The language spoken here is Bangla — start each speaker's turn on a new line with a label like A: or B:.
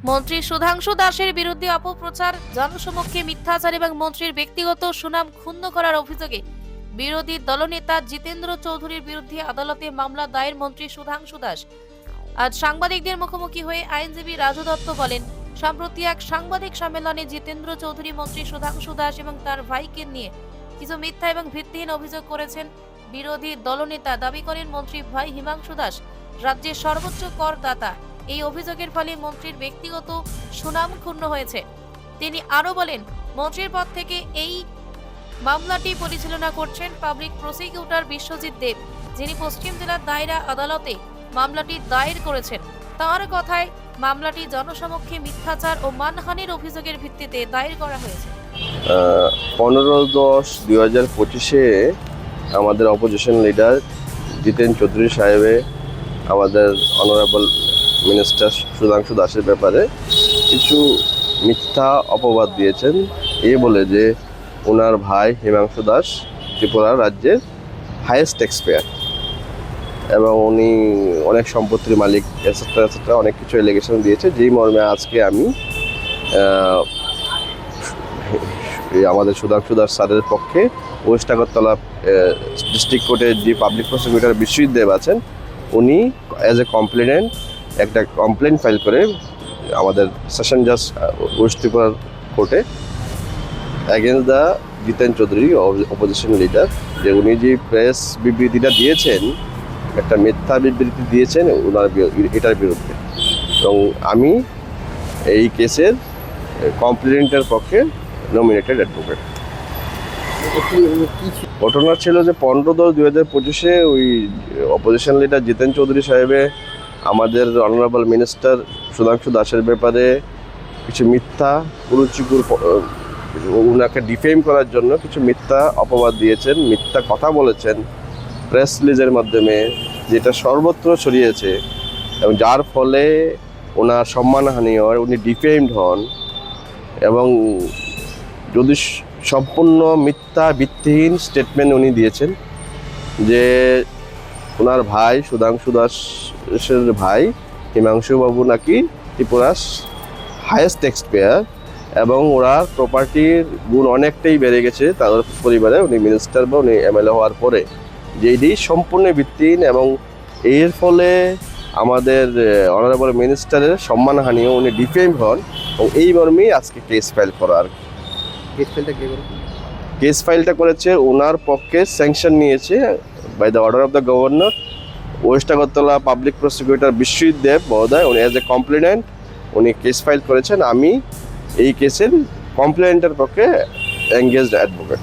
A: মন্ত্রী সুধাংশু দাসের বিরুদ্ধে অপপ্রচার, জনসমক্ষে মিথ্যাচার এবং মন্ত্রীর ব্যক্তিগত সুনাম ক্ষুণ্ণ করার অভিযোগে বিরোধী দলনেতা জিতেন্দ্র চৌধুরীর বিরুদ্ধে আদালতে মামলা দায়ের মন্ত্রী সুধাংশু দাস। আজ সাংবাদিকদের মুখোমুখি হয়ে আইনজীবী রাজু দত্ত বলেন, সম্প্রতি এক সাংবাদিক সম্মেলনে জিতেন্দ্র চৌধুরী মন্ত্রী সুধাংশু দাস এবং তার ভাইকে নিয়ে কিছু মিথ্যা এবং ভিত্তিহীন অভিযোগ করেছেন। বিরোধী দলনেতা দাবি করেন মন্ত্রীর ভাই হিমাংশু দাস রাজ্যের সর্বোচ্চ করদাতা। এই অভিযোগের ফলে মন্ত্রীর ব্যক্তিগত সুনাম ক্ষুণ্ণ হয়েছে। তিনি আরো বলেন, মন্ত্রীর পদ থেকে এই মামলাটি পরিচালনা করছেন পাবলিক প্রসিকিউটর বিশ্বজিৎ দেব, যিনি পশ্চিম জেলার দায়রা আদালতে মামলাটি দায়ের করেছেন। তাঁর কথায় মামলাটি জনসমক্ষে মিথ্যাচার ও মানহানির অভিযোগের ভিত্তিতে দায়ের করা হয়েছে।
B: 15-10-2025 আমাদের অপোজিশন লিডার জিতেন চৌধুরী সাহেবে আমাদের অনারেবল মিনিস্টার সুধাংশু দাসের ব্যাপারে কিছু মিথ্যা অপবাদ দিয়েছেন, এই বলে যে ওনার ভাই হিমাংশু দাস ত্রিপুরা রাজ্যের হাইয়েস্ট ট্যাক্সপেয়ার এবং উনি অনেক সম্পত্তির মালিক এটসেট্রা এটসেট্রা অনেক কিছু এলিগেশন দিয়েছে, যেই মর্মে আজকে আমি আমাদের সুধাংশু দাস স্যারের পক্ষে ওয়েস্ট আগরতলা ডিস্ট্রিক্ট কোর্টের যে পাবলিক প্রসিকিউটর বিশ্বজিৎ দেব আছেন, উনি অ্যাজ এ কমপ্লেনেন্ট একটা কমপ্লেন ফাইল করে আমাদের সেশন জাজ ওয়েস্ট ত্রিপুরা কোর্টে against the Jiten Chowdhury opposition leader, যে উনি যে প্রেস বিবৃতিটা দিয়েছেন, একটা মিথ্যা বিবৃতি দিয়েছেন এটার বিরুদ্ধে, এবং আমি এই কেসের কমপ্লেনেন্টের পক্ষে নমিনেটেড অ্যাডভোকেট। ঘটনা ছিল যে 15-10-2025 ওই অপোজিশন লিডার জিতেন চৌধুরী সাহেবে আমাদের অনারেবল মিনিস্টার সুধাংশু দাসের ব্যাপারে কিছু মিথ্যা কুরুচিকুর ওনাকে ডিফেম করার জন্য কিছু মিথ্যা অপবাদ দিয়েছেন, মিথ্যা কথা বলেছেন প্রেস রিলিজের মাধ্যমে, যেটা সর্বত্র ছড়িয়েছে এবং যার ফলে ওনার সম্মানহানি হয়, উনি ডিফেমড হন এবং যদি সম্পূর্ণ মিথ্যা ভিত্তিহীন স্টেটমেন্ট উনি দিয়েছেন যে ওনার ভাই সুধাংশু দাসের ভাই হিমাংশু বাবু নাকি ত্রিপুরার হাইয়েস্ট ট্যাক্সপেয়ার এবং ওনার প্রপার্টির গুণ অনেকটাই বেড়ে গেছে তার পরিবারে, উনি মিনিস্টার বা উনি এমএলএ হওয়ার পরে, যেটি সম্পূর্ণ ভিত্তিহীন এবং এর ফলে আমাদের অনারেবল মিনিস্টারের সম্মানহানিও উনি ডিফেম হন এবং এই মর্মেই আজকে কেস ফাইল করা। আর কেস ফাইলটা করেছে ওনার পক্ষে স্যাংশন নিয়েছে by the order of the governor west Agartala public prosecutor Biswajit Deb মহোদয়, উনি অ্যাজ এ কমপ্লেনেন্ট উনি কেস ফাইল করেছেন। আমি এই কেসের কমপ্লেনেন্টের পক্ষে এঙ্গেজড অ্যাডভোকেট।